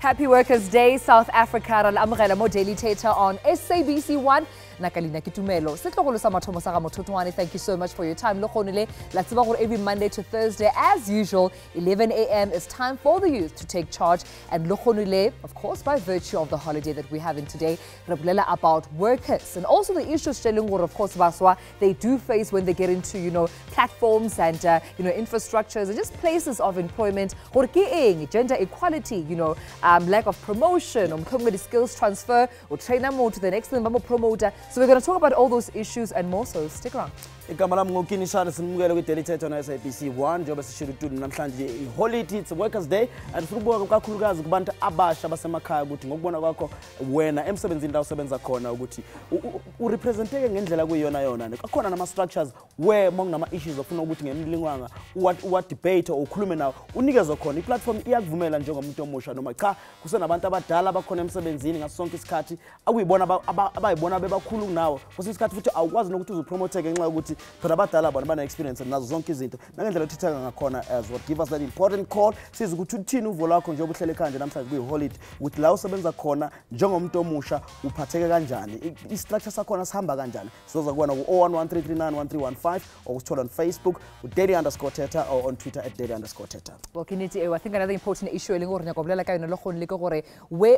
Happy Workers' Day, South Africa. Ra mo Daily Thetha on SABC 1. Nakalina ki Tumelo. Setlogolo sa mathomo sa Mothotoane. Thank you so much for your time. Lo khonile la tseba gore every Monday to Thursday, as usual, 11 a.m. is time for the youth to take charge. And lo khonile, of course, by virtue of the holiday that we have in today, Rablela about workers and also the issues Shelungur, of course, Baswa, they do face when they get into, platforms and, infrastructures and just places of employment. Gender equality, lack of promotion, skills transfer, or trainer more to the next level promoter. So we're going to talk about all those issues and more, so stick around. Kini Shandu Daily Thetha on SABC 1 njengoba sishilo namhlanje holiday, it's Workers' Day and sibuka kakhulukazi kubantu abasha basemakhaya ukuthi ngokubona kwakho wena emsebenzini la usebenza khona ukuthi urepresenteke ngendlela kuyiyona yona kukhona nama structures where nama issues ofuna ukuthi ngemlingwanga uwa debate or ukhulume nawo unikezwe khona iplatform iyakuvumela njengomuntu omusha noma cha kusenabantu abadala abakhona emsebenzini ngasonke isikhathi akuyibona abayibona bebakhulu nawo kwesinye isikhathi futhi awukwazi nokuthi uzupromoteke ngenxa ukuthi phela abadala bona bana experience nazo zonke izinto nangendlela uthitheka ngakhona as what give us that important call siza ukuthi uthini uvo lakho njengoba uhlele kanje namhlanje kuyi holiday ukuthi la usebenza khona njengomuntu omusha uphatheke kanjani istructure sakhona sihamba kanjani sizoza kubona ku 0113391315 or usithola on Facebook @daily_thetha or on Twitter @daily_thetha. Well, Kini, I think another important issue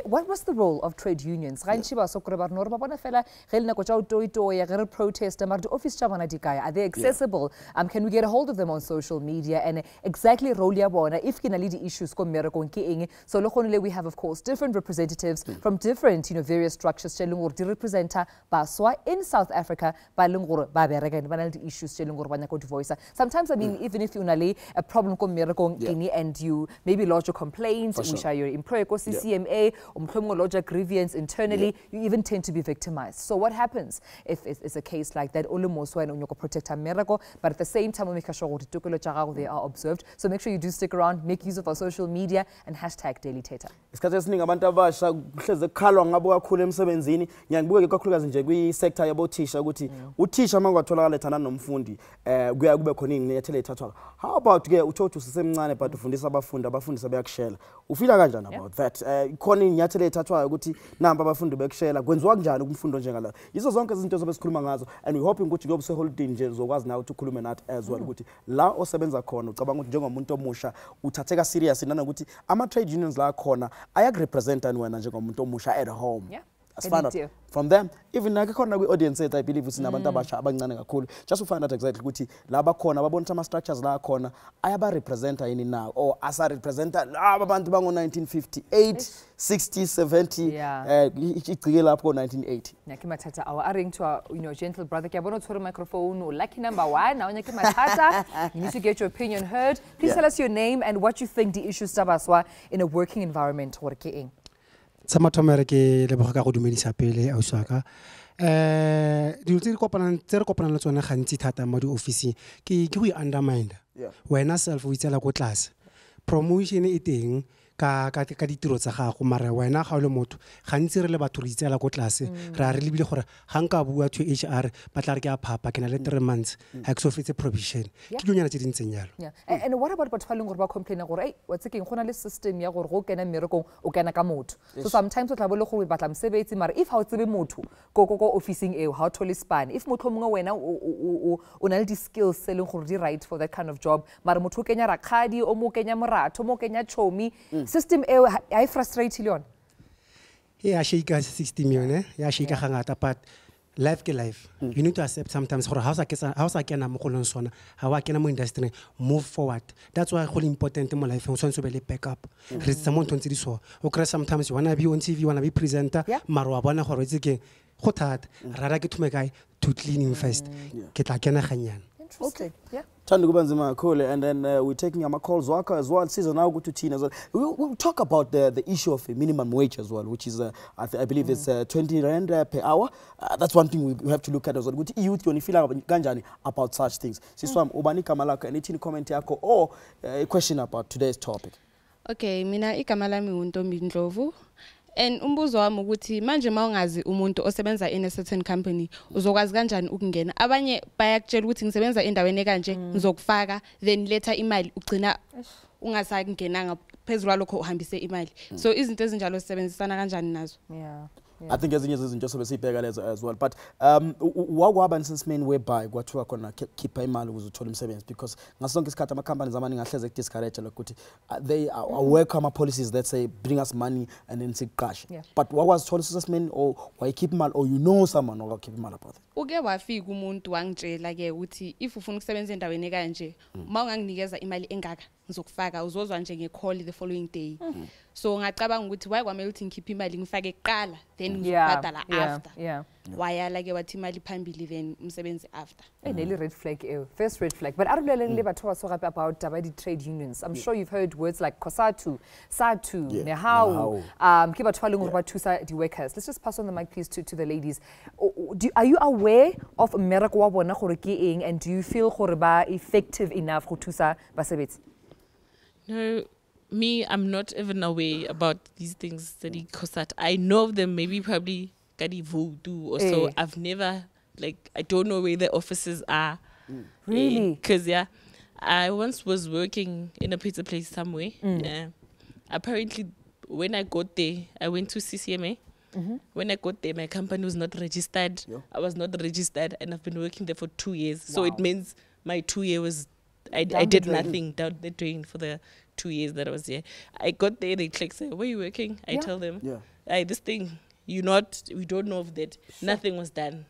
what was the role of trade unions? Are they accessible? Can we get a hold of them on social media? And exactly role if kinalidi issues so we have, of course, different representatives from different various structures representa baswa in South Africa issues voice. Sometimes I mean even if you a problem and you maybe lodge a complaint, we share your employer CCMA lodge a grievance internally, you even tend to be victimized. So what happens if it's a case like that? Protect miracle, but at the same time we make sure they are observed. So make sure you do stick around, make use of our social media and #Daily Thetha. Isikhathi esiningi abantu abasha kuhleze khalwa ngabo kakhulu emsebenzini ngiyakubuke kakhulukazi nje kwi sector yabothisha ukuthi uthisha mangwatholakala ethana nomfundi kuya kube khona inyathelo ethathwa. How about ke uthothi usisemncane but ufundisa abafundi sebeyakushela ufila kanjani about that khona inyathelo ethathwayo ukuthi namba abafundi bekushela kwenziwa kanjani kumfundo njengala izo zonke izinto zobe sikhuluma ngazo and we hoping ukuthi kuyobe holiday nje zokwazi nawe ukukhuluma nathi as well ukuthi la osebenza khona ucabanga ukuthi njengomuntu omusha uthatheka serious nanokuthi ama trade unions la khona ayakurepresenta wena njengomuntu omusha at home. As find out from them, even nakhona kwi audience I believe ukuthi nabantu abasha abancane kakhulu just to find out exactly ukuthi laba khona babona ama structures la khona ayaba representa yini now or asa representa laba bantu bango 1958 60 70 igcike lapho 1980. Nyakimathatha our ring to our gentle brother kyabona uthole microphone lucky number 1 now Nyakimathatha you need to get your opinion heard. Please tell us your name and what you think the issues tabaswa in a working environment working. Samathomere ke leboga go dumedisa pele ausaka dilo tse re kopana le tsone gantsi thata mo di office ke go undermine wena self o itsela go class promotion e teng ka ditiro tsa gago mara wena ga o le motho gantsi re le batho re itsela go class ra re lebile gore ga nka bua to HR ba tla re ke a phapa ke na le 3 months ha ke so fetse provision ke dunyana tse dintseng yalo. And what about batho ba leng gore ba complain gore hey what's ke gona le system ya gore go kena mmerekong o kena ka motho so sometimes o tla bole go batla mosebetsi mara if ha o tsebe motho go officing eo ha o thole span if motho mongwe wena o na le di skills se leng gore di right for that kind of job mara motho o kenya rakgadi o mo kenya moratho mo kenya chomi system I frustrate you on. Yeah, she got 60 million. Yeah, she got hangata, but life ke life. You need to accept sometimes for how I can am sona, how I can am industry move forward. That's why it's really important in my life. So to be back up. Someone to see so. Okay, sometimes you wanna be on TV, you wanna be presenter. Marwa bana horo zike hotad. Rara ke tumekai to cleaning first. Kita kena ganyan. Okay. Yeah. And then we're taking our calls as well. Season now go to teen as well. We'll talk about the issue of a minimum wage as well, which is I believe it's 20 rand per hour. That's one thing we have to look at as well. Good youth when you feel about such things. Siswam ubani kamalaka anything comment yako or a question about today's topic. Okay, mina ikamala mi untombi Ndlovu. And umbuzo wami ukuthi manje mawungazi umuntu osebenza in a certain company uzokwazi kanjani ukungena abanye bayakutshela ukuthi ngisebenza endaweni kanje ngizokufaka then later imali ugcina ungasakungenanga phezulu lokho uhambise imali so izinto ezinjalo sisebenzisana kanjani nazo I think ezinye izinto sobe sibheka lezo as well, but wakwaba nsinsimeni whereby kwathiwa khona khipha imali ukuze uthole umsebenzi, because ngasonke isikhathi ama companies amaningi ahleze discourage lokuthi they are work ama policies that say bring us money and then siqashe, but wakwazi thola isinsimeni or wayikhipha imali or you know someone okakhipha imali about it? Uke wafika umuntu wangitshela ke ukuthi if ufuna ukusebenza endaweni kanje mawunganginikeza imali engaka ngizokufaka uzozwa nje ngecall the following day. So ngacabanga ukuthi why kwamele ukuthi ngikhiphe imali ngifake eqala then ngizobhadala after. Wayala ke wathi imali phambili then umsebenzi after. Nearly red flag, first red flag. But aruleleng batho ba so gape about the trade unions. I'm sure you've heard words like Kosatu, Satu, Nehau. Ke batho ba leng hore ba thusa di workers. Let's just pass on the mic please to the ladies. Are you aware of mmereko wa bona gore ke eng, and do you feel gore ba effective enough go thusa basebetsi? No, me, I'm not even aware about these things that he Kosat. I know of them, maybe probably Kadi Voodoo or so. I've never, like, I don't know where the offices are. Really? Because, I once was working in a pizza place somewhere. Apparently, when I got there, I went to CCMA. When I got there, my company was not registered. I was not registered, and I've been working there for 2 years. So it means my 2 year was, I did nothing down the drain for the 2 years that I was there. I got there, they click, say, where are you working? I tell them, this thing, we don't know of that. Nothing was done.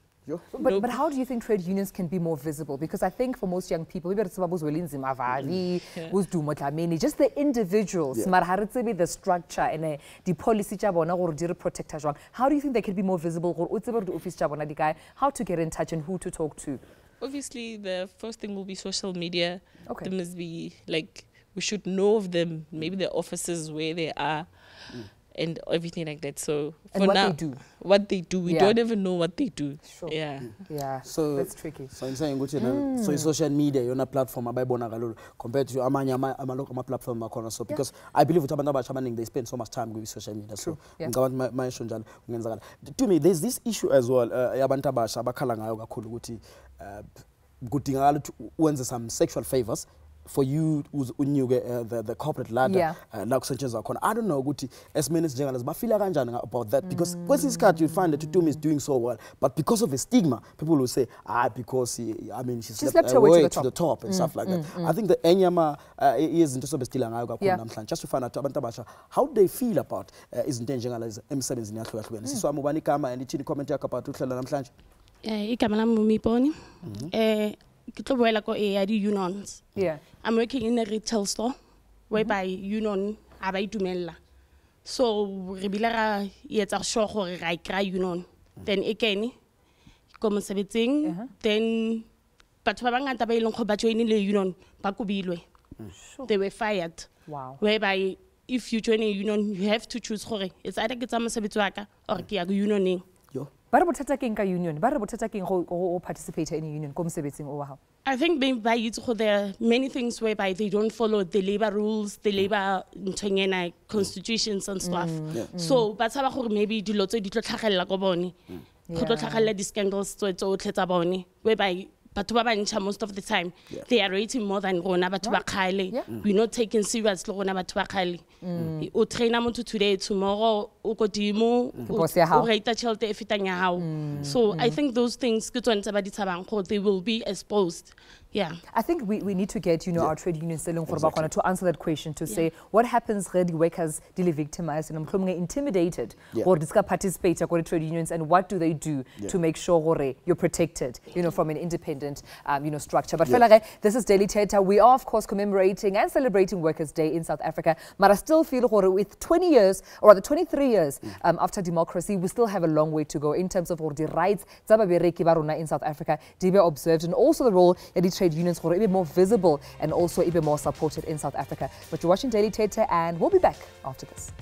But how do you think trade unions can be more visible? Because I think for most young people, just the individuals, the structure and the policy, protect. How do you think they can be more visible? How to get in touch and who to talk to? Obviously, the first thing will be social media. There must be, like, we should know of them, maybe the offices where they are and everything like that. So for now, what they do, we don't even know what they do. So that's tricky. So I'm saying, so social media, you're on a platform compared to amanya platform. So because I believe with they spend so much time with social media. So to me, there's this issue as well. Some sexual favors for you the corporate ladder. I don't know as many journalists but feel about that, because when this card you find that Tutum is doing so well, but because of the stigma people will say because she slept her way to the top and stuff like that. I think the Enyama is just just to find out how they feel about is journalism so I'm kama and chini comment yakho namhlanje. Igama lami Mumiponi. Unions. I'm working in a retail store whereby union abayidumela. So rebilara yetsa sure gore ra ikra union. Then again come mosebetsing then batho ba bangata ba ileng go ba join le union ba kubilwe. They were fired. Wow. Whereby if you join a union you have to choose gore it's either ke tsa mosebetsi wa ka or ke ya go unioning. Ba re bothata ke eng ka union? Ba re bothata ke eng go participate in a union ko mosebetsing o wa hao? I think there are many things whereby they don't follow the labor rules, the labor constitutions and stuff. So but maybe dilo tse di tlo tlhagella go bone. Go tlo tlhagella di scandals tse tletsa bone whereby batho ba bantšha most of the time they are rating more than rona batho ba khale. We're not taking serious le rona batho ba khale. O trainer motho today, tomorrow o kodimo o rate tšhelete e fetang ya hao. So I think those things ke tsone tse ba di tshabang they will be exposed. I think we need to get our trade unions to answer that question, to say what happens when the workers are victimized and intimidated or participate in trade unions, and what do they do to make sure you're protected from an independent structure. But this is Daily Thetha. We are of course commemorating and celebrating Workers' Day in South Africa, but I still feel with 20 years or rather 23 years after democracy, we still have a long way to go in terms of the rights in South Africa to be observed, and also the role that the trade unions are even more visible and also even more supported in South Africa. But you're watching Daily Thetha, and we'll be back after this.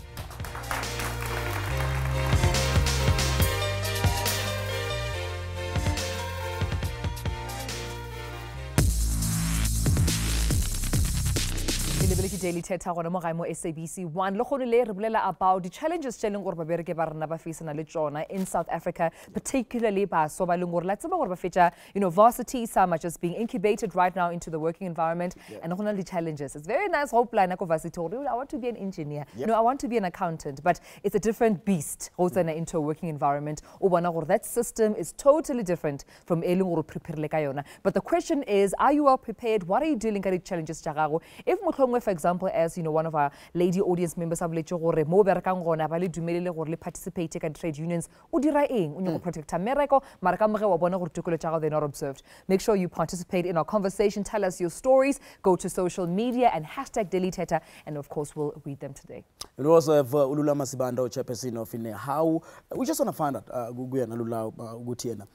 Daily Thetha gona mo gae mo SABC 1 le gone le re bolela about the challenges tse leng gore ba bereke ba rena ba facena le tsona in South Africa, particularly ba so ba leng gore la tseba gore ba fetsa varsity, some are just being incubated right now into the working environment, and gona le challenges. It's very nice hope line ko varsity I want to be an engineer, no, I want to be an accountant, but it's a different beast go tsena into a working environment. O bona gore that system is totally different from e leng gore prepare le ka yona. But the question is, are you well prepared? What are you dealing with challenges tsa gago? If motlhongwe, for example, as one of our lady audience members a boletse gore mo berekang gona ba le dumelele gore le participate ka trade unions, o dira eng o nyaka protect mereko mara ka moge wa bona gore tikolo tsa gago they're not observed. Make sure you participate in our conversation, tell us your stories, go to social media and #Daily Thetha, and of course we'll read them today. We also have Ulula Masibanda, chairperson of INE. How we just want to find out Guguya Nalula Gutiena.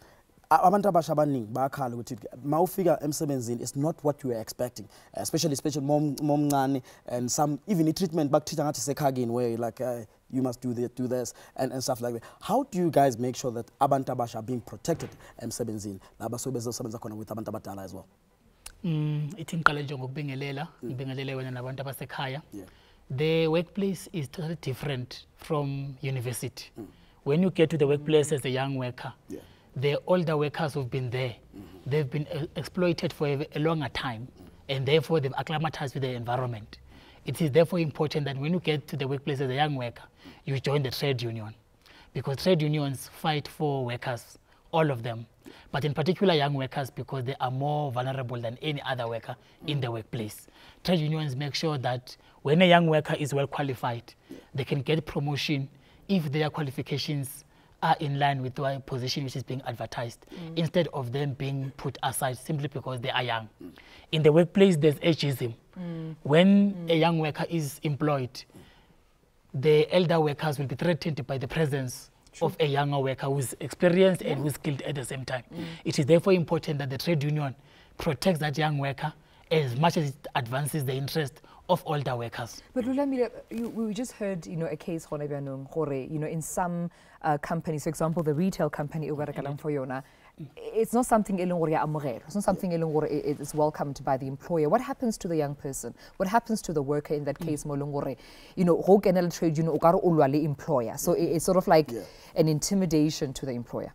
Abantu abasha abaningi bayakhala ukuthi mawufika emsebenzini it's not what you were expecting, especially momncane, and some even the treatment bakutreat ngathi sekhagini where like you must do this and stuff like that. How do you guys make sure that abantu abasha are being protected emsebenzini labaso bezosebenza khona with abantu abadala as well? Ithi ngiqale nje ngokubingelela ngibingelele wena nabantu abasekhaya. The workplace is totally different from university. When you get to the workplace as a young worker, the older workers who've been there, they've been exploited for a longer time, and therefore they've acclimatized with the environment. It is therefore important that when you get to the workplace as a young worker, you join the trade union, because trade unions fight for workers, all of them, but in particular young workers, because they are more vulnerable than any other worker in the workplace. Trade unions make sure that when a young worker is well qualified, they can get promotion if their qualifications are in line with the position which is being advertised, instead of them being put aside simply because they are young. In the workplace, there's ageism. When a young worker is employed, the elder workers will be threatened by the presence of a younger worker who's experienced and who's skilled at the same time. It is therefore important that the trade union protects that young worker as much as it advances the interest of older workers. But Lulamile, we just heard, a case, in some companies, for example, the retail company, it's not something it's not something it is welcomed by the employer. What happens to the young person? What happens to the worker in that case? Trade employer. So it's sort of like an intimidation to the employer.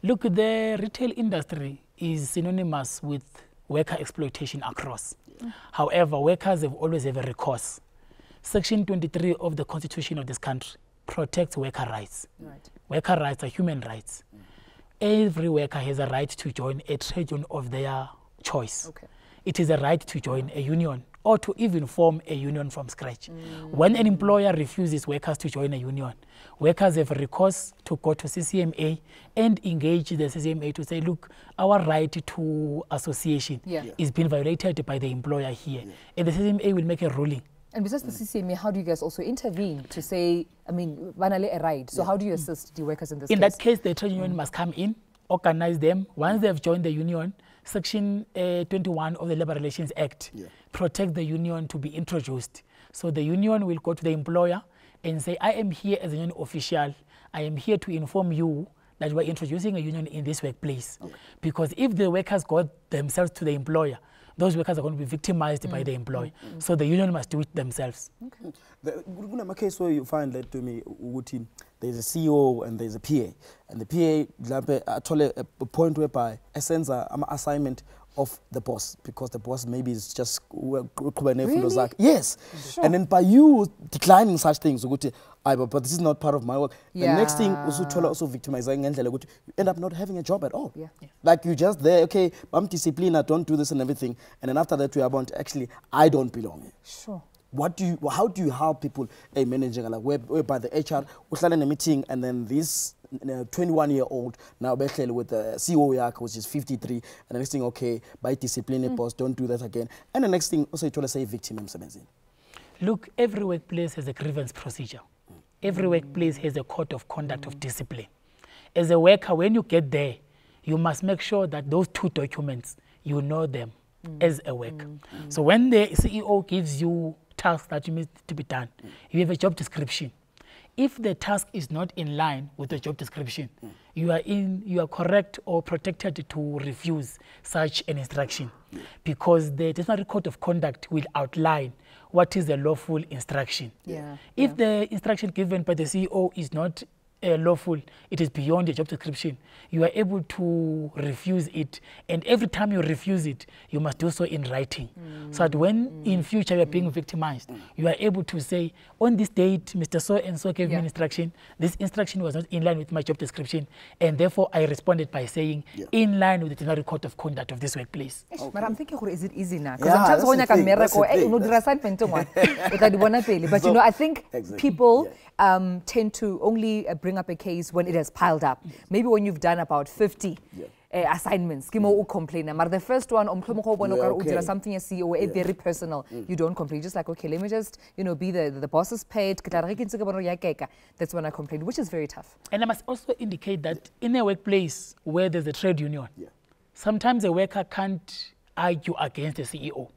Look, the retail industry is synonymous with worker exploitation across. However, workers have always have a recourse. Section 23 of the Constitution of this country protects worker rights. Worker rights are human rights. Every worker has a right to join a trade union of their choice. It is a right to join a union or to even form a union from scratch. When an employer refuses workers to join a union, workers have a recourse to go to CCMA and engage the CCMA to say, look, our right to association is being violated by the employer here. And the CCMA will make a ruling. And besides the CCMA, how do you guys also intervene to say, banale a right? So how do you assist the workers in this case? In that case, the trade union must come in, organize them. Once they've joined the union, Section 21 of the Labour Relations Act protects the union to be introduced. So the union will go to the employer and say, I am here as a union official. I am here to inform you that we're introducing a union in this workplace. Because if the workers go themselves to the employer, those workers are going to be victimized by the employer. So the union must do it themselves. The case where you find that to me, there's a CEO and there's a PA. And the PA told a point whereby a sends an assignment of the boss, because the boss maybe is just really? Yes. Sure. And then by you declining such things, but this is not part of my work. The next thing also victimizing, you end up not having a job at all. Like you just there, okay, I'm disciplined, I don't do this and everything. And then after that, we are about actually, I don't belong here. Sure. How do you help people managing, like whereby the HR was in a meeting and then this 21-year-old now basically with the CEO which is 53, and the next thing, okay, by discipline boss, don't do that again. And the next thing also you told us say victim. Look, every workplace has a grievance procedure. Every workplace has a code of conduct of discipline. As a worker, when you get there, you must make sure that those two documents, you know them as a worker. So when the CEO gives you tasks that you need to be done, you have a job description. If the task is not in line with the job description, you are correct or protected to refuse such an instruction, because the disciplinary code of conduct will outline what is a lawful instruction. If the instruction given by the CEO is not lawful, it is beyond your job description, you are able to refuse it, and every time you refuse it, you must do so in writing, so that when in future you are being victimized, you are able to say, on this date, Mr. So and so gave me an instruction, this instruction was not in line with my job description, and therefore I responded by saying, in line with the General Code of Conduct of this workplace. But I'm thinking, is it easy now? Because sometimes when you can but you know, I think people tend to only bring up a case when it has piled up. Maybe when you've done about 50 assignments, complain. But the first one, something as CEO, very personal, you don't complain. Just like, okay, let me just, you know, be the boss's paid. That's when I complain, which is very tough. And I must also indicate that in a workplace where there's a trade union, sometimes a worker can't argue against the CEO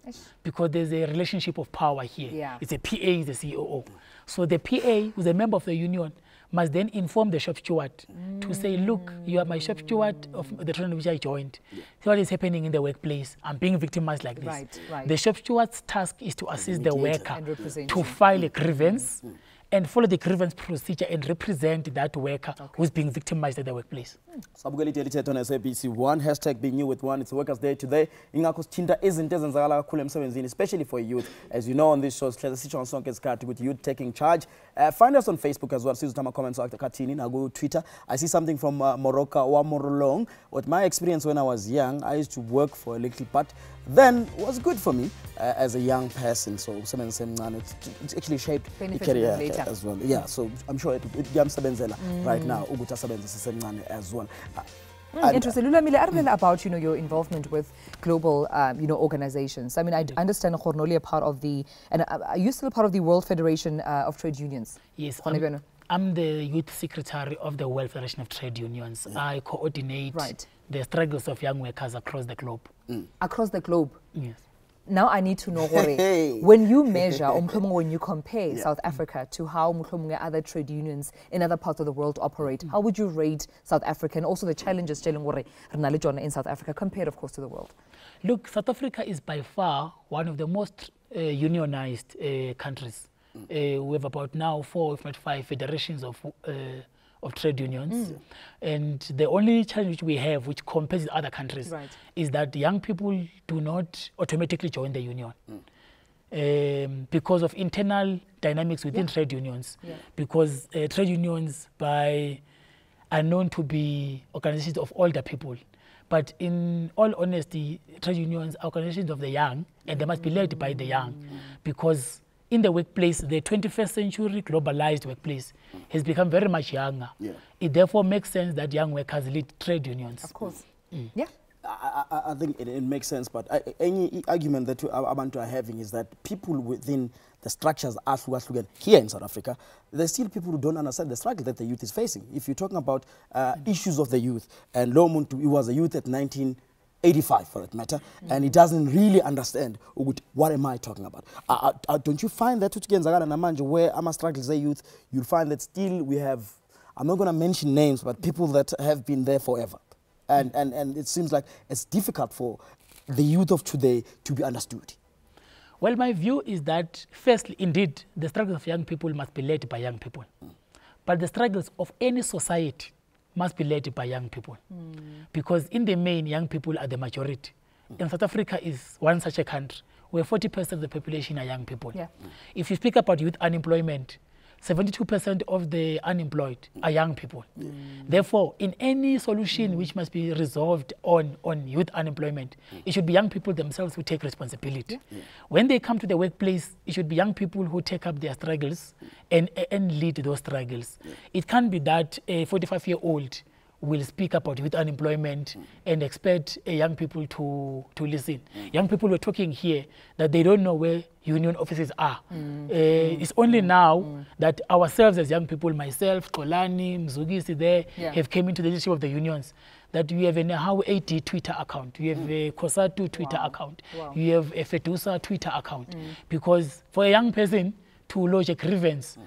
because there's a relationship of power here. It's a PA, the COO. So the PA, who's a member of the union, must then inform the shop steward to say, look, you are my shop steward of the training which I joined. See what is happening in the workplace. I'm being victimized like this. The shop steward's task is to assist the worker to file a grievance and follow the grievance procedure and represent that worker who's being victimized at the workplace. Sabukeli Thetha on SABC 1, hashtag being you with one. It's Workers' Day today. Ingakho sithinta izinto ezenzakala kakhulu emsebenzini, especially for youth. As you know, on this show, sithatha sonke isikhathi with youth taking charge. Find us on Facebook as well. Sizothatha ama comments akhe Kini na ku Twitter. I see something from Moroka wa Morolong. With my experience when I was young, I used to work for a little part. Then it was good for me as a young person. So it's actually shaped the career as well. Yeah, so I'm sure it right now as well. Interesting. About your involvement with global organizations. I mean, I understand Khornoli a part of the, and are you still part of the World Federation of Trade Unions? Yes. I'm the youth secretary of the World Federation of Trade Unions. I coordinate the struggles of young workers across the globe. Across the globe? Yes. Now I need to know, when you measure, when you compare South Africa to how other trade unions in other parts of the world operate, how would you rate South Africa and also the challenges in South Africa compared, of course, to the world? Look, South Africa is by far one of the most unionized countries. We have about now 4, if not 5, federations of trade unions. And the only challenge we have, which compares with other countries, is that young people do not automatically join the union because of internal dynamics within trade unions. Because trade unions are known to be organizations of older people. But in all honesty, trade unions are organizations of the young, and they must be led by the young. Because in the workplace, the 21st century globalized workplace has become very much younger. It therefore makes sense that young workers lead trade unions. Of course. I think it makes sense, but any argument that Abantu are having is that people within the structures here in South Africa, there's still people who don't understand the struggle that the youth is facing. If you're talking about issues of the youth, and Lomuntu, he was a youth at 1985 for that matter, and he doesn't really understand what am I talking about. Don't you find that where I'm struggles the youth, you'll find that still we have, I'm not going to mention names, but people that have been there forever. And it seems like it's difficult for the youth of today to be understood. Well, my view is that, firstly, indeed, the struggles of young people must be led by young people. But the struggles of any society must be led by young people. Because in the main, young people are the majority. And South Africa is one such a country where 40% of the population are young people. If you speak about youth unemployment, 72% of the unemployed are young people. Therefore, in any solution which must be resolved on youth unemployment, it should be young people themselves who take responsibility. When they come to the workplace, it should be young people who take up their struggles and lead those struggles. It can't be that a 45-year-old will speak about youth unemployment and expect young people to listen. Young people were talking here that they don't know where union offices are. It's only now that ourselves as young people, myself, Kolani, Mzugisi there, have came into the leadership of the unions, that we have a How AD Twitter account, we have a Kosatu Twitter account, we have a Fetusa Twitter account. Because for a young person to lodge a grievance,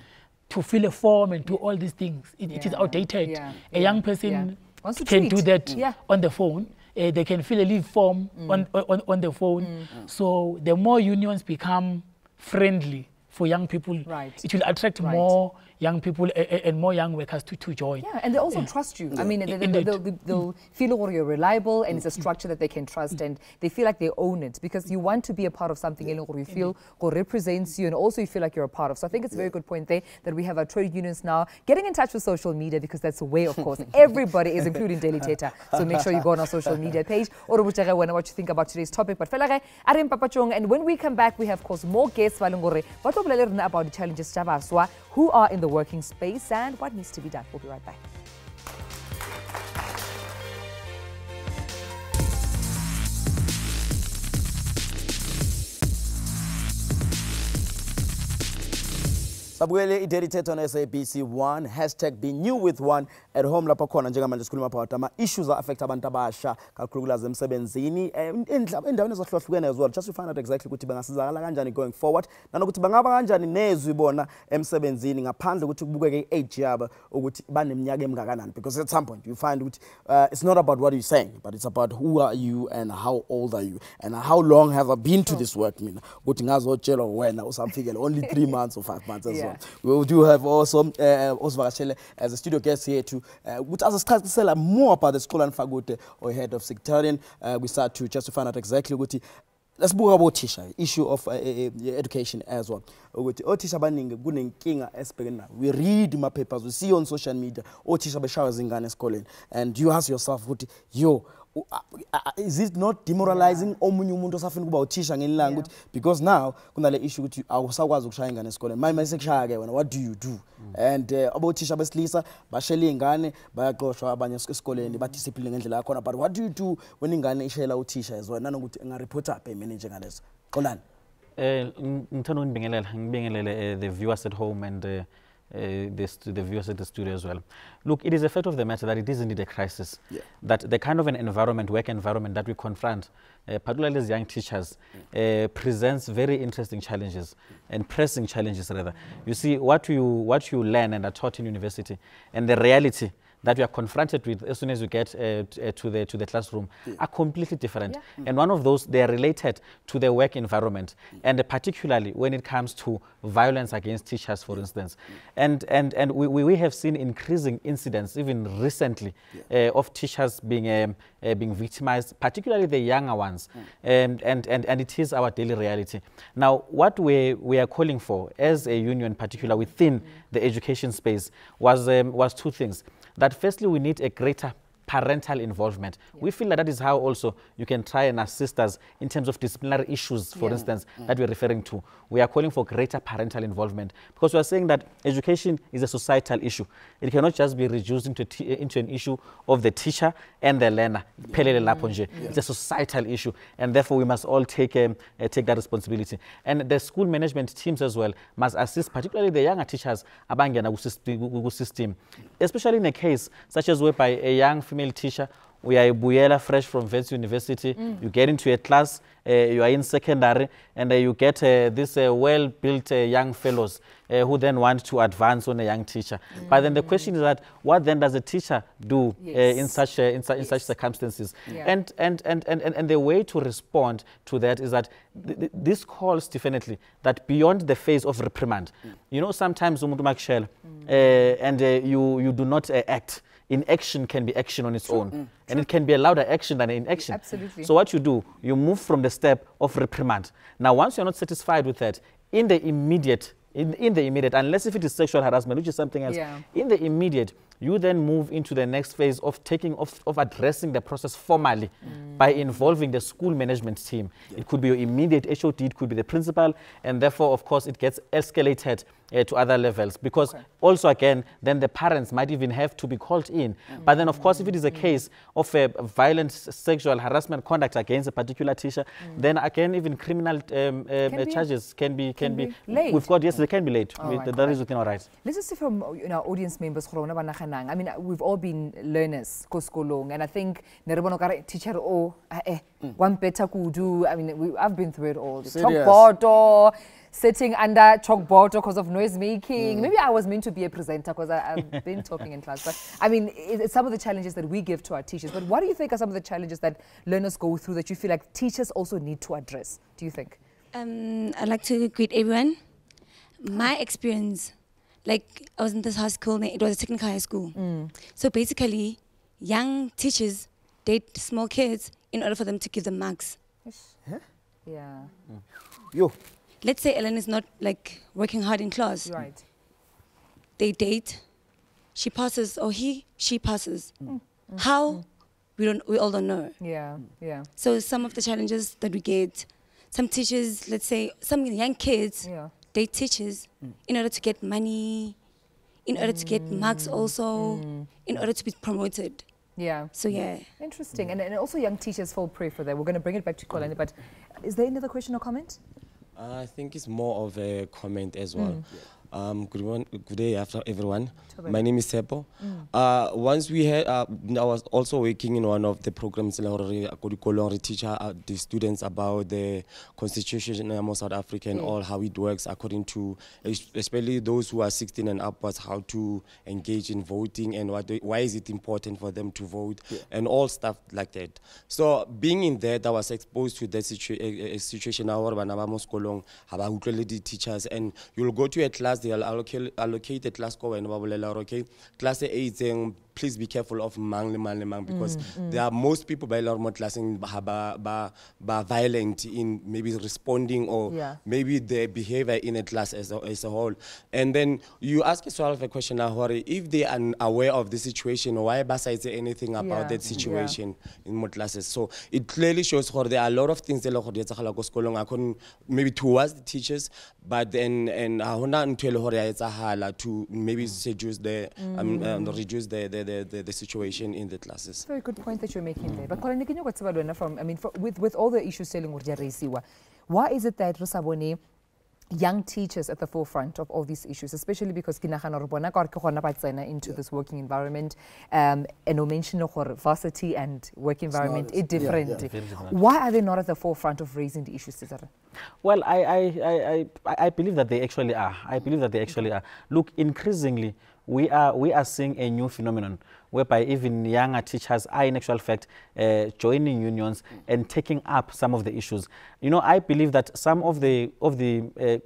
to fill a form and do all these things, it is outdated. A young person can do that on the phone. They can fill a leave form on the phone. So the more unions become friendly for young people. Right. It will attract more young people and more young workers to join. Yeah, and they also trust you. I mean, they'll feel like you're reliable, and it's a structure that they can trust, and they feel like they own it, because you want to be a part of something you feel represents you, and also you feel like you're a part of. So I think it's a very good point there that we have our trade unions now getting in touch with social media, because that's the way, of course, everybody is, including Daily Thetha. So make sure you go on our social media page or what you think about today's topic. But and when we come back, we have, of course, more guests about the challenges who are in the working space and what needs to be done. We'll be right back. Sabuyele iDaily Thetha on SABC 1 #BeNewWith1 at home lapha khona njengamanje sikhuluma about ama issues affect abantu abasha kakhulukazi emsebenzini endaweni ezahlukahlukene as well, just to find out exactly ukuthi bangasizakala kanjani going forward nanokuthi bangaba kanjani nezwi bona emsebenzini ngaphandle ukuthi kubukeke age yabo ukuthi baneminyaka emngakanani, because at some point you find ukuthi it's not about what you're saying, but it's about who are you and how old are you and how long have I been to this work. Mina ukuthi ngazotshela wena usamfikele only 3 months or 5 months as well. We do have also as a studio guest here to more about the school and Fagute or head of sectarian. We start to just to find out exactly what let's talk about teacher issue of education as well. Teacher baningi kunenkinga esibhekene. We read my papers, we see on social media teacher beshawa zingane esikoleni, and you ask yourself ukuthi is it not demoralizing omunye umuntu osafuna kuba uthisha ngelilanga ukuthi because now kunale issue ukuthi awusakwazi ukushaya ingane esikoleni manje sekushaya ke wena, what do you do? And abothisha besilisa bashela ingane bayaxoshwa abanye esikoleni ba discipline ngendlela yakho, but what do you do when ingane ishayela uthisha ezona nanokuthi engareport up manager ngaleso xolani? Ngithanda ngibingelele the viewers at home and the viewers at the studio as well. Look, it is a fact of the matter that it is indeed a crisis. That the kind of an environment, work environment that we confront, particularly as young teachers, presents very interesting challenges and pressing challenges rather. You see, what you learn and are taught in university and the reality that we are confronted with as soon as we get to the classroom are completely different. And one of those, they are related to the work environment, and particularly when it comes to violence against teachers, for instance. And we have seen increasing incidents, even recently, of teachers being victimized, particularly the younger ones. And it is our daily reality. Now, what we are calling for as a union, particular within the education space, was two things. That firstly, we need a greater parental involvement. We feel that is how also you can try and assist us in terms of disciplinary issues, for instance, that we're referring to. We are calling for greater parental involvement because we are saying that education is a societal issue. It cannot just be reduced into an issue of the teacher and the learner. It's a societal issue, and therefore we must all take that responsibility. And the school management teams as well must assist, particularly the younger teachers, system, especially in a case such as whereby a young female teacher, we are Buyela fresh from Wits University, you get into a class, you are in secondary, and you get this well-built young fellows who then want to advance on a young teacher. But then the question is that, what then does a teacher do in such circumstances? And the way to respond to that is that this calls definitely that beyond the phase of reprimand, you know, sometimes and you do not act. Inaction can be action on its own, and it can be a louder action than inaction. Absolutely. So what you do, you move from the step of reprimand. Now, once you're not satisfied with that, in the immediate, unless if it is sexual harassment, which is something else, in the immediate, you then move into the next phase of addressing the process formally by involving the school management team. It could be your immediate HOD, it could be the principal, and therefore, of course, it gets escalated to other levels, because also again then the parents might even have to be called in. But then of course if it is a case of a violent sexual harassment conduct against a particular teacher, then again even criminal charges can be laid. We've got, yes, they can be laid. That is within our rights. Let's just see from audience members. I mean, we've all been learners, and I think teacher one better could do. I mean, I've been through it all. Chalkboard, sitting under chalkboard because of noise making. Maybe I was meant to be a presenter because I've been talking in class. But I mean, it's some of the challenges that we give to our teachers. But what do you think are some of the challenges that learners go through that you feel like teachers also need to address? Do you think? I'd like to greet everyone. My experience, like I was in this high school, it was a technical high school. So basically, young teachers date small kids in order for them to give them marks. Huh? Yeah. Yo. Let's say Ellen is not like working hard in class. Right. They date, she passes, or she passes. How? We all don't know. Yeah, yeah. So some of the challenges that we get, some teachers, let's say some young kids, date teachers in order to get money, in order to get marks also, in order to be promoted. Yeah. So yeah. Interesting. And also young teachers fall prey for that. We're going to bring it back to Kolani, but is there another question or comment? I think it's more of a comment as well. Good day after everyone. My name is Seppo. Once we had, I was also working in one of the programs to teach the students about the constitution of South Africa and all how it works according to, especially those who are 16 and upwards, how to engage in voting and why is it important for them to vote and all stuff like that. So being in that, I was exposed to that situation now where teachers, and you'll go to a class, they'll allocate a class and okay, class A is saying please be careful of mang because there are most people by normal classing violent in maybe responding or maybe their behavior in a class as a whole. And then you ask yourself a question now, if they are aware of the situation, why besides say anything about that situation in more classes? So it clearly shows there are a lot of things that maybe towards the teachers, but then to maybe reduce the situation in the classes. Very good point that you're making there. But Kolani, with all the issues why is it that Rusabone young teachers at the forefront of all these issues, especially because into this working environment, and no mention of varsity and work environment is different. Why are they not at the forefront of raising the issues? Well, I believe that they actually are. I believe that they actually are. Look, increasingly, we are seeing a new phenomenon whereby even younger teachers are in actual fact joining unions and taking up some of the issues. You know, I believe that some of the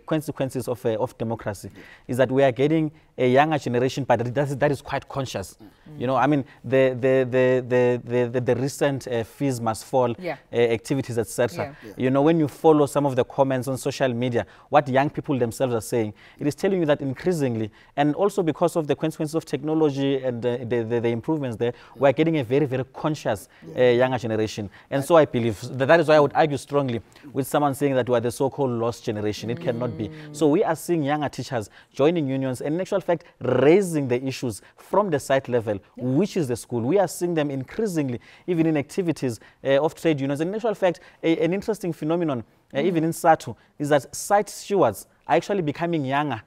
consequences of democracy is that we are getting a younger generation, but that is quite conscious. You know, I mean, the recent fees must fall activities, etc. You know, when you follow some of the comments on social media, what young people themselves are saying, it is telling you that increasingly, and also because of the consequences of technology and the improvements there, we are getting a very, very conscious younger generation. And so I believe that is why I would argue strongly with someone saying that we are the so-called lost generation. It cannot be. So we are seeing younger teachers joining unions and in actual fact raising the issues from the site level, which is the school. We are seeing them increasingly even in activities of trade unions. And in actual fact, an interesting phenomenon even in SATU is that site stewards are actually becoming younger.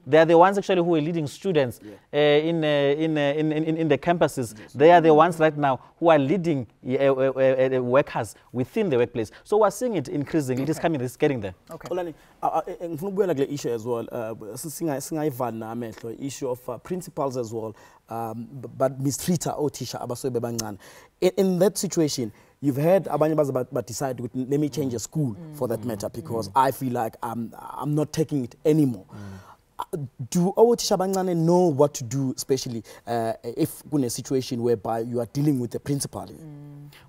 They are the ones actually who are leading students in the campuses. They are the ones right now who are leading workers within the workplace. So we're seeing it increasing. It is coming. It's getting there. Okay. Olani, ngifuna ukubuyela issue as well. Singayivala issue of principals as well. But mistreater or teacher abasobe bancane. In that situation, you've heard abanye but decide let me change a school for that matter because I feel like I'm not taking it anymore. Do our teacher bancane know what to do, especially if in a situation whereby you are dealing with the principal?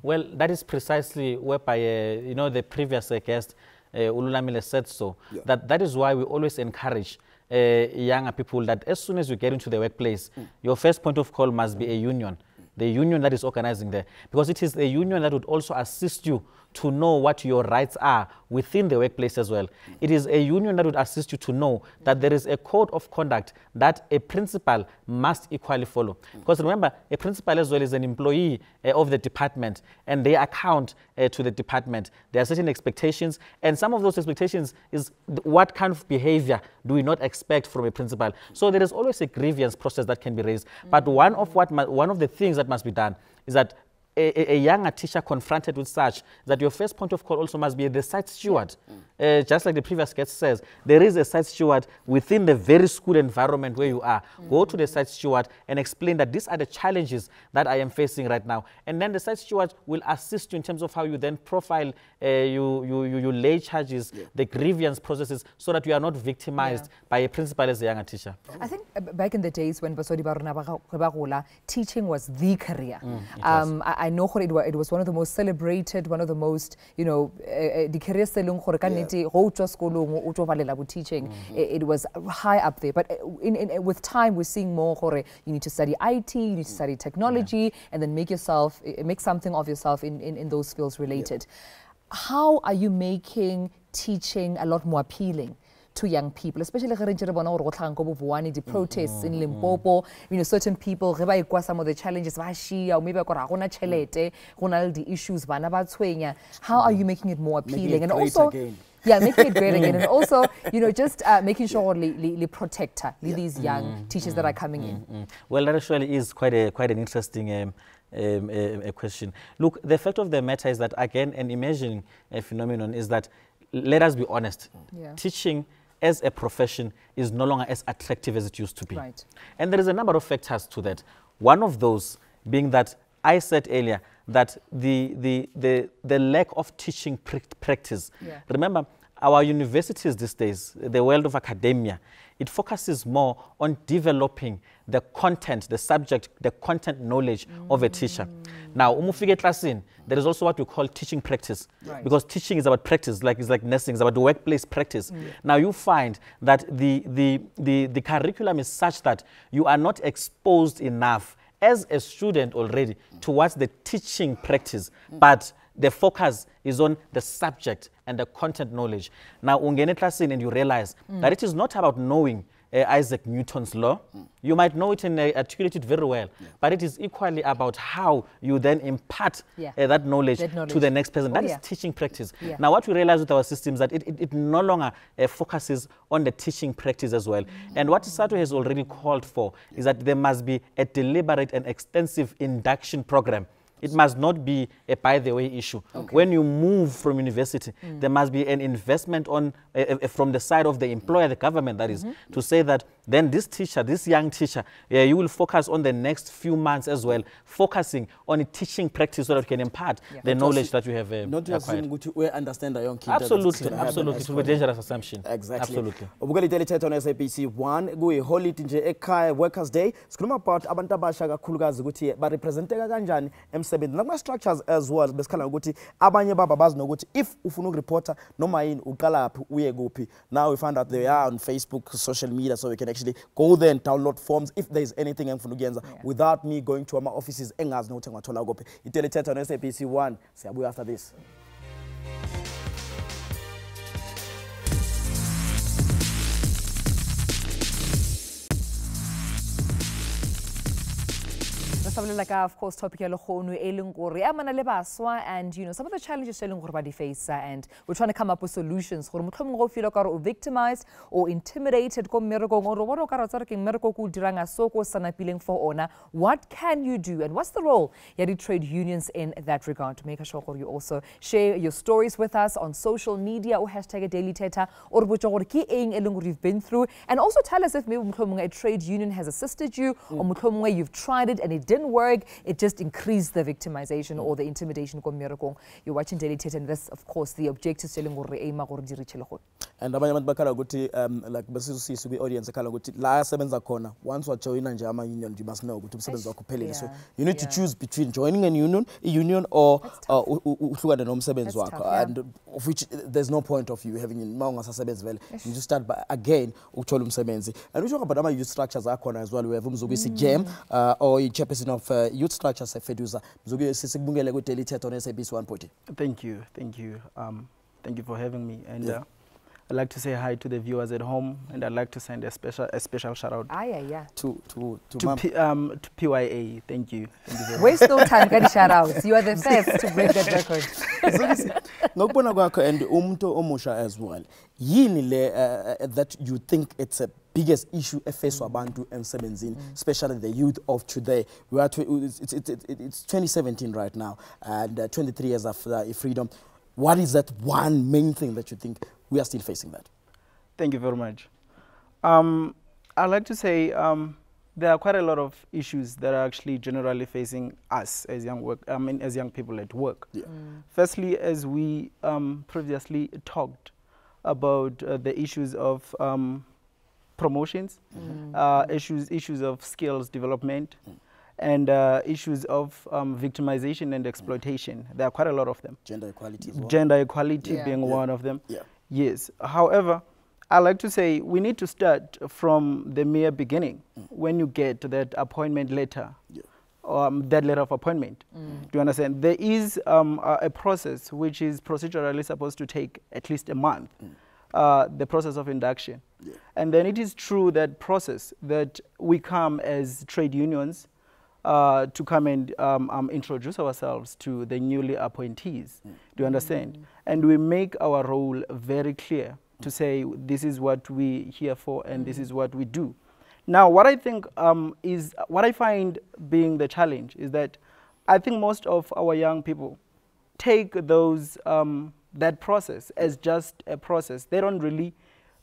Well, that is precisely whereby you know, the previous guest Ululamile said so. That is why we always encourage younger people that as soon as you get into the workplace, your first point of call must be a union. The union that is organizing there, because it is a union that would also assist you to know what your rights are within the workplace as well. It is a union that would assist you to know that there is a code of conduct that a principal must equally follow. Because remember, a principal as well is an employee of the department, and they account to the department. There are certain expectations, and some of those expectations is what kind of behavior do we not expect from a principal. So there is always a grievance process that can be raised. But one of the things that must be done is that a younger teacher confronted with such, that your first point of call also must be the site steward. just like the previous guest says, there is a site steward within the very school environment where you are. Go to the site steward and explain that these are the challenges that I am facing right now. And then the site steward will assist you in terms of how you then profile, you lay charges, the grievance processes, so that you are not victimized by a principal as a younger teacher. I think back in the days when Basodi Baruna teaching was the career. I know it was one of the most celebrated, one of the most, the career selling teaching. It was high up there. But with time, we're seeing more. You need to study IT, you need to study technology, and then make something of yourself in those fields related. How are you making teaching a lot more appealing to young people, especially the protests in Limpopo? Certain people, some of the challenges, the issues. How are you making it more appealing? And also, making it great again. And also, just making sure we protect these young teachers that are coming in. Well, that actually is quite an interesting a question. Look, the fact of the matter is that, again, an emerging phenomenon is that, let us be honest, teaching as a profession is no longer as attractive as it used to be. Right. And there is a number of factors to that. One of those being that I said earlier that the lack of teaching practice. Remember, our universities these days, the world of academia, it focuses more on developing the content, the subject, the content knowledge of a teacher. Now, there is also what we call teaching practice, because teaching is about practice, it's like nursing, it's about the workplace practice. Now, you find that the curriculum is such that you are not exposed enough as a student already towards the teaching practice, but the focus is on the subject and the content knowledge. Now, ungene classini and you realize that it is not about knowing Isaac Newton's law. You might know it and articulate it very well, but it is equally about how you then impart that knowledge to the next person. That is teaching practice. Now, what we realize with our systems is that it no longer focuses on the teaching practice as well. And what SATO has already called for is that there must be a deliberate and extensive induction program. It must not be a by-the-way issue. When you move from university, there must be an investment on from the side of the employer, the government, that is, to say that then this teacher, this young teacher, you will focus on the next few months as well, focusing on a teaching practice so that you can impart the knowledge that you have not acquired. To understand the young kids. Absolutely, absolutely. It's a dangerous assumption. Exactly. Absolutely. Ubukeli Daily Thetha on SABC 1 kuyi holiday nje ekhaya Workers Day. Sikhuluma about abantu abasha kakhulukazi ukuthi ba representeka kanjani emsebenzi nakuma structures as well, besikhala ukuthi abanye baba bazi nokuthi if ufuna ukureporta noma yini uqala laphi uye kuphi. Now we found out they are on Facebook, social media, so we can actually go there and download forms if there is anything engifuna ukuyenza without me going to our offices engazi nokuthi ngathola kuphi. Daily Thetha on SABC 1. Siyabuya after this. Of course, topic and some of the challenges they face, and we're trying to come up with solutions. Feel victimized or intimidated. What can you do, and what's the role of trade unions in that regard? To make sure you also share your stories with us on social media or hashtag Daily Thetha or you've been through, and also tell us if maybe a trade union has assisted you or you've tried it and it didn't work, it just increased the victimization or the intimidation. You're watching Daily Thetha, and this, of course, the objective is and abanye abantu bakhala ukuthi like basisisi kwi audience ekhala ukuthi la sebenza khona once wajoina nje ama union you must know ukuthi umsebenzi wakho uphelele. So you need to choose between joining a union or uhlukane nomsebenzi wakho, and of which there's no point of you having mawungasasebenzi vele. You just start by again ukuthola umsebenzi. And we talk about ama youth structures akhona as well. We have umzukisi Jam or chairperson of youth structures Feduza. Mzukisi sikubungele ku Daily Thetha on SABC 1.0. Thank you. Thank you for having me, and I'd like to say hi to the viewers at home, and I'd like to send a special shout out to PYA. Thank you. Waste no time, get shout outs. You are the first to break that record. Ngokubona kwakho and umuntu omusha as well. Yini le that you think it's a biggest issue faced abantu emsebenzini, especially the youth of today. We are it's 2017 right now, and 23 years after freedom. What is that one main thing that you think we are still facing that? Thank you very much. I'd like to say there are quite a lot of issues that are actually generally facing us as as young people at work. Yeah. Firstly, as we previously talked about the issues of promotions, issues of skills development, and issues of victimization and exploitation. There are quite a lot of them. Gender equality as well. Gender equality being one of them. Yeah. Yes. However, I like to say we need to start from the mere beginning. When you get that appointment letter, that letter of appointment. Do you understand? There is a process which is procedurally supposed to take at least a month, the process of induction. Yeah. And then it is through that process that we come as trade unions to come and introduce ourselves to the newly appointees. Do you understand? And we make our role very clear to say this is what we're here for and this is what we do. Now, what I think what I find being the challenge is that I think most of our young people take that process as just a process. They don't really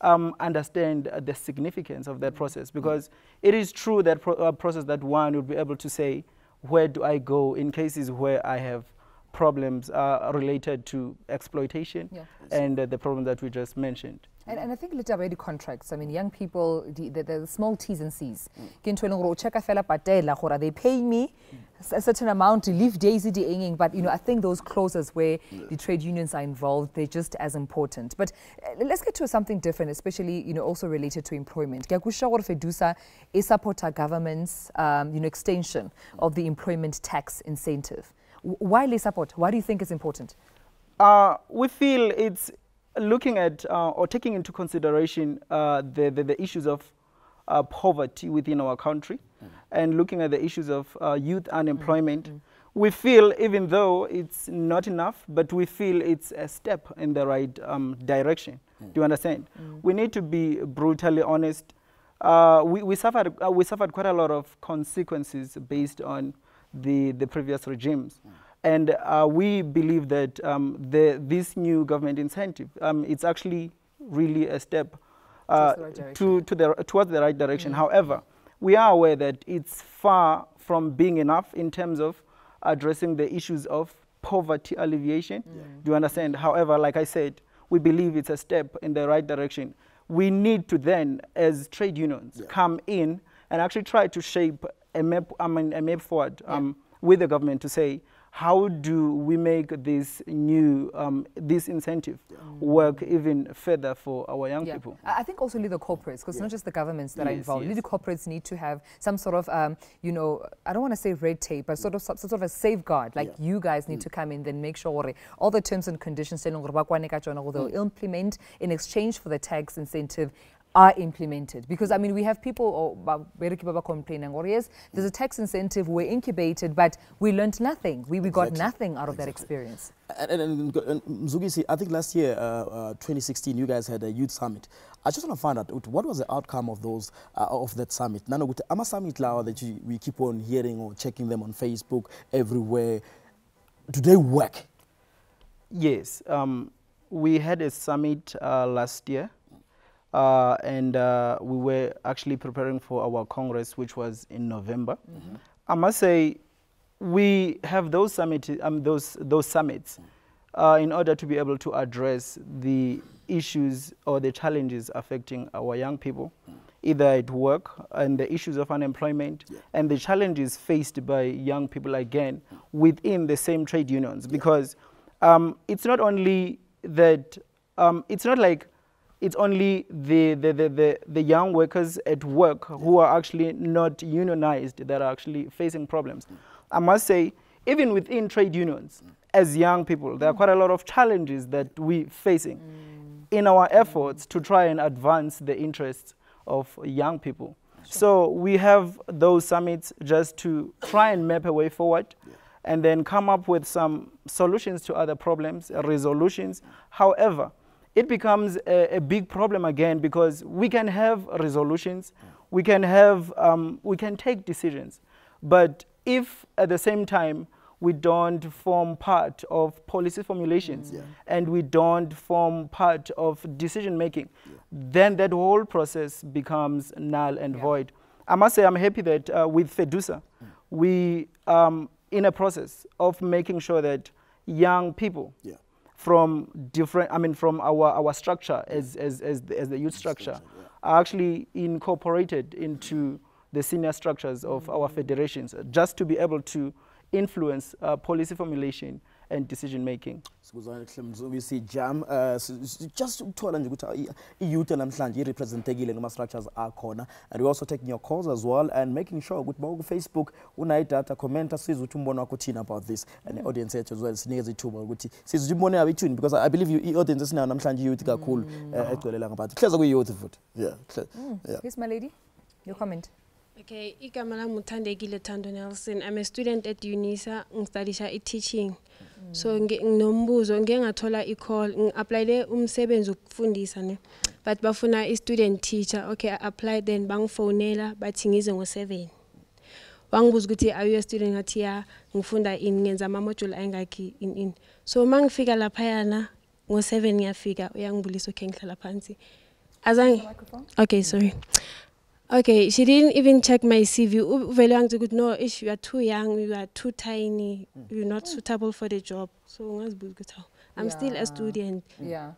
understand the significance of that process, because it is true that process that one would be able to say, where do I go in cases where I have problems related to exploitation and the problem that we just mentioned. And I think already contracts. I mean, young people, the small T's and C's. They pay me a certain amount to leave days, but I think those clauses where the trade unions are involved, they're just as important. But let's get to something different, especially also related to employment. Support government's extension of the employment tax incentive. Why lay support? Why do you think it's important? We feel it's looking at or taking into consideration the issues of poverty within our country and looking at the issues of youth unemployment. We feel, even though it's not enough, but we feel it's a step in the right direction. Do you understand? We need to be brutally honest. We suffered quite a lot of consequences based on the previous regimes. And we believe that this new government incentive, it's actually really a step towards the right direction. However, we are aware that it's far from being enough in terms of addressing the issues of poverty alleviation. Do you understand? However, like I said, we believe it's a step in the right direction. We need to then, as trade unions, come in and actually try to shape a map forward with the government to say, how do we make this new this incentive work even further for our young people? I think also the corporates, because it's not just the governments that are involved. The corporates need to have some sort of, I don't want to say red tape, but sort of a safeguard. Like you guys need to come in and make sure all the terms and conditions they'll implement in exchange for the tax incentive are implemented. Because I mean, we have people complaining, or yes, there's a tax incentive, we're incubated, but we learned nothing. We got nothing out of that experience. And Mzugisi, I think last year, 2016, you guys had a youth summit. I just want to find out, what was the outcome of those of that summit? I'm a summit that we keep on hearing or checking them on Facebook everywhere. Do they work? Yes, we had a summit last year. And we were actually preparing for our Congress, which was in November. I must say, we have those summits in order to be able to address the issues or the challenges affecting our young people, either at work and the issues of unemployment and the challenges faced by young people again within the same trade unions. Because it's not only that, it's not like it's only the young workers at work who are actually not unionized that are actually facing problems. I must say, even within trade unions, as young people, there are quite a lot of challenges that we're facing in our efforts to try and advance the interests of young people. So we have those summits just to try and map a way forward and then come up with some solutions to other problems, resolutions. However, it becomes a big problem again, because we can have resolutions, we can take decisions, but if at the same time we don't form part of policy formulations, and we don't form part of decision making, then that whole process becomes null and void. I must say I'm happy that with FEDUSA, we in a process of making sure that young people from different, from our structure as the youth structure are actually incorporated into the senior structures of our federations, just to be able to influence policy formulation and decision making. We see jam just ukuthola nje ukuthi i-youth namhlanje irepresentekile ngama structures akhona, and we also taking your calls as well and making sure ukuthi bawo ku Facebook unayi data commenta siza ukuthi umbono wakho uthini about this, and the audience yethu as well sinikeza ithuba ukuthi siza umbono yawo ithini, because I believe i-audience esinayo namhlanje youth kakhulu egcwelela ngabantu hleza kuyi-youth futhi. Yes, my lady, your comment. Okay, igama lami uthandekile Thando Nelson. I'm a student at UNISA, ngistudisha i-teaching. So nginombuzo ngeke ngathola i-call, ngi-applyele umsebenzi ukufundisa ne. But bafuna i-student teacher. Okay, I applied, then bangifonela bathi ngize ngo7. Wangibuza ukuthi are you a student, ngathi ya ngifunda ngenza ama module ayingaki in. So mangifika lapha yana ngo7 ngiyafika uyangibulisa okay ngihlala phansi. Okay, sorry. Okay, she didn't even check my CV. No, if you are too young, you are too tiny, you're not suitable for the job. So I'm still a student. Yeah.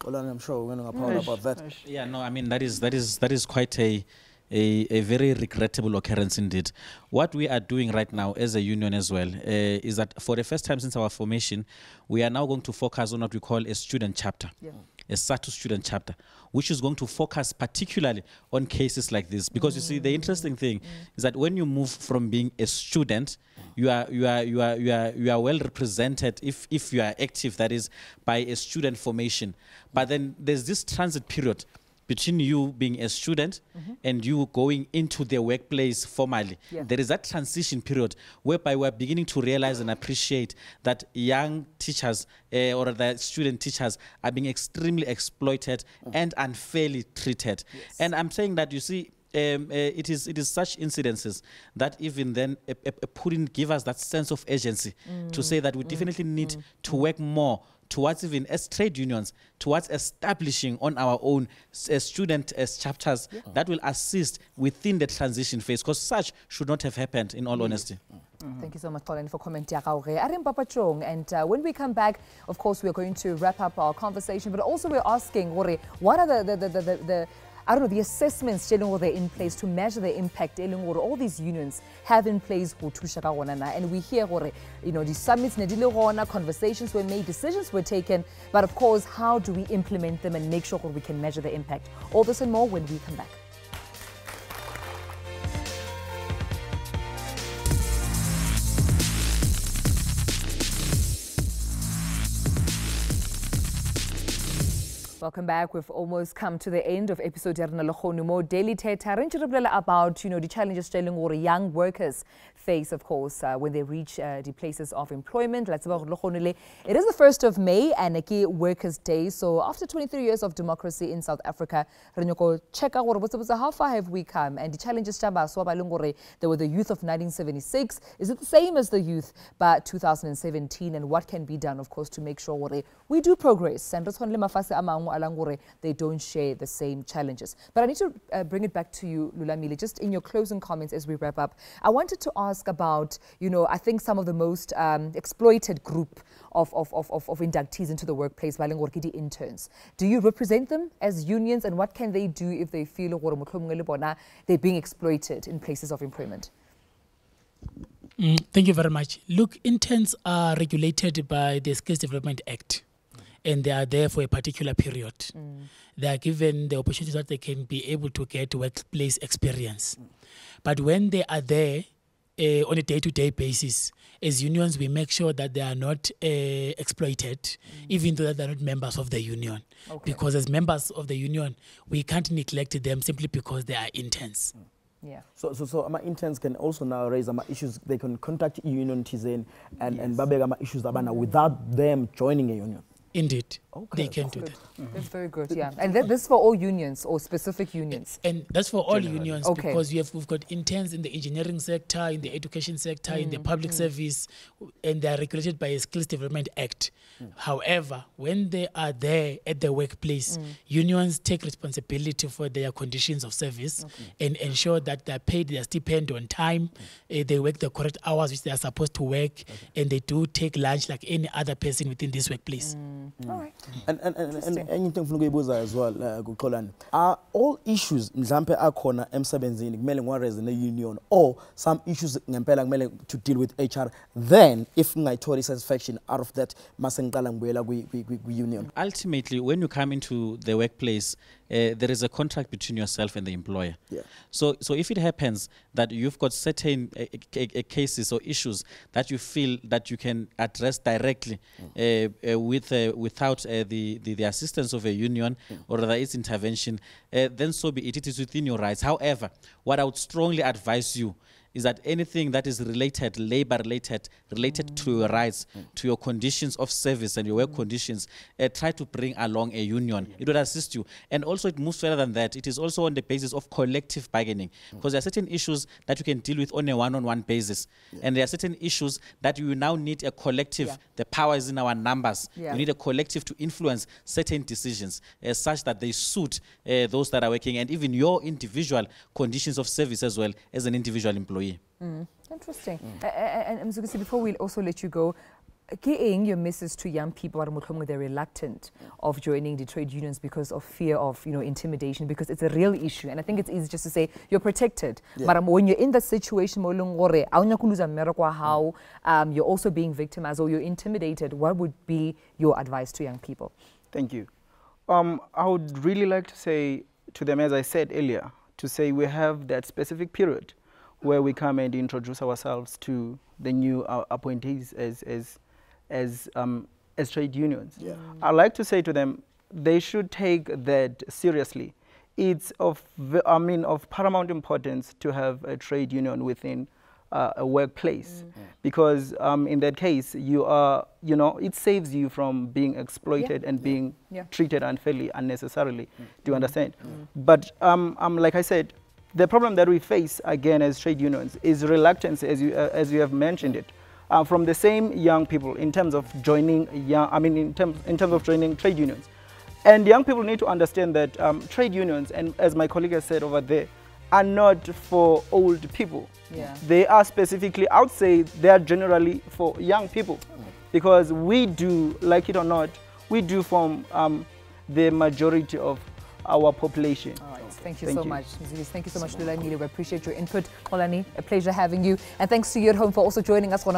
I'm sure we're going to power about that. Yeah, no, I mean that is quite a very regrettable occurrence indeed. What we are doing right now as a union as well is that for the first time since our formation, we are now going to focus on what we call a student chapter. A SATU student chapter, which is going to focus particularly on cases like this. Because you see, the interesting thing is that when you move from being a student, you are well represented if you are active, that is, by a student formation. But then there's this transit period between you being a student and you going into the workplace formally. There is that transition period whereby we're beginning to realize and appreciate that young teachers or the student teachers are being extremely exploited and unfairly treated. And I'm saying that, you see, it is such incidences that even then give us that sense of urgency to say that we definitely need to work more towards, even as trade unions, towards establishing on our own student chapters that will assist within the transition phase, because such should not have happened, in all honesty. Thank you so much, Colin, for commenting. And when we come back, of course, we're going to wrap up our conversation, but also we're asking, what are the assessments they're in place to measure the impact all these unions have in place. And we hear, the summits, conversations were made, decisions were taken, but of course, how do we implement them and make sure we can measure the impact? All this and more when we come back. Welcome back. We've almost come to the end of episode Daily Thetha about the challenges young workers face, of course, when they reach the places of employment. It is the 1st of May and a Workers' Day. So after 23 years of democracy in South Africa, check out how far have we come, and the challenges there were the youth of 1976. Is it the same as the youth by 2017, and what can be done, of course, to make sure we do progress and they don't share the same challenges. But I need to bring it back to you, Lulamile, just in your closing comments as we wrap up. I wanted to ask about, I think some of the most exploited group of inductees into the workplace, the interns. Do you represent them as unions, and what can they do if they feel they're being exploited in places of employment? Thank you very much. Look, interns are regulated by the Skills Development Act, and they are there for a particular period. They are given the opportunity that they can be able to get workplace experience. But when they are there on a day-to-day basis, as unions, we make sure that they are not exploited, even though they are not members of the union. Because as members of the union, we can't neglect them simply because they are interns. Yeah. So our interns can also now raise issues. They can contact union and babega issues without them joining a union. Indeed, Okay, they can do that. That's very good, yeah. And this for all unions or specific unions? And that's for all unions, Okay. because we've got interns in the engineering sector, in the education sector, in the public service, and they are regulated by a Skills Development Act. However, when they are there at the workplace, unions take responsibility for their conditions of service and ensure that they are paid their stipend on time, they work the correct hours which they are supposed to work, and they do take lunch like any other person within this workplace. All right. And anything from Guibuza as well, Kukolani. Are all issues mhlampe akhona emsebenzini kumele ngiwareze ne-union, or some issues ngempela kumele to deal with HR, then if ngayitholi satisfaction out of that mase ngiqala ngibuyela kwi-union? Ultimately, when you come into the workplace, there is a contract between yourself and the employer. Yeah. So if it happens that you've got certain cases or issues that you feel that you can address directly without the assistance of a union or rather its intervention, then so be it. It is within your rights. However, what I would strongly advise you is that anything that is related, related to your rights, to your conditions of service and your work conditions, try to bring along a union. It would assist you. And also it moves further than that. It is also on the basis of collective bargaining, because there are certain issues that you can deal with on a one-on-one basis. And there are certain issues that you now need a collective. The power is in our numbers. You need a collective to influence certain decisions such that they suit those that are working and even your individual conditions of service as well as an individual employee. Interesting. And Mzansi, before we also let you go, your message to young people, they're reluctant of joining the trade unions because of fear of, intimidation, because it's a real issue. And I think it's easy just to say you're protected. But when you're in that situation, you're also being victimized or you're intimidated, what would be your advice to young people? Thank you. I would really like to say to them, as I said earlier, to say we have that specific period where we come and introduce ourselves to the new appointees as trade unions. I'd like to say to them, they should take that seriously. It's of paramount importance to have a trade union within a workplace, because in that case you are, it saves you from being exploited and being treated unfairly, unnecessarily. Do you understand? But like I said, the problem that we face again as trade unions is reluctance, as you have mentioned it, from the same young people in terms of joining in terms of joining trade unions. And young people need to understand that trade unions, and as my colleague has said over there, are not for old people. They are specifically, I would say, they are generally for young people, because we do, like it or not, we do form the majority of our population. All right. Thank you so much. Thank you so much, Lula. We appreciate your input. Olani, a pleasure having you. And thanks to you at home for also joining us on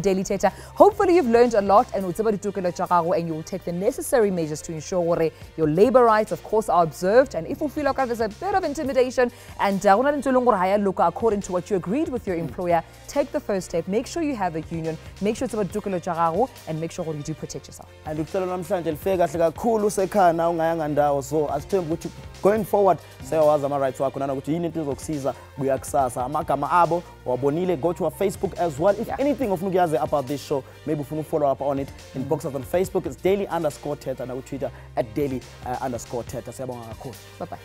Daily Thetha. Hopefully you've learned a lot and you will take the necessary measures to ensure your labor rights, of course, are observed. And if you feel like there's a bit of intimidation and according to what you agreed with your employer, take the first step. Make sure you have a union. Make sure it's about and make sure you do protect yourself. And so going forward, seyawazi ama-rights wakho nanokuthi yini into ezokusiza kuyakusasa. Amagama abo wabonile, go to our Facebook as well. If anything ufuna ukuyazi about this show, maybe ufuna follow up on it, inbox us on Facebook. It's daily_Thetha, and on Twitter at daily_Thetha. Siyabonga kakhulu. Bye bye.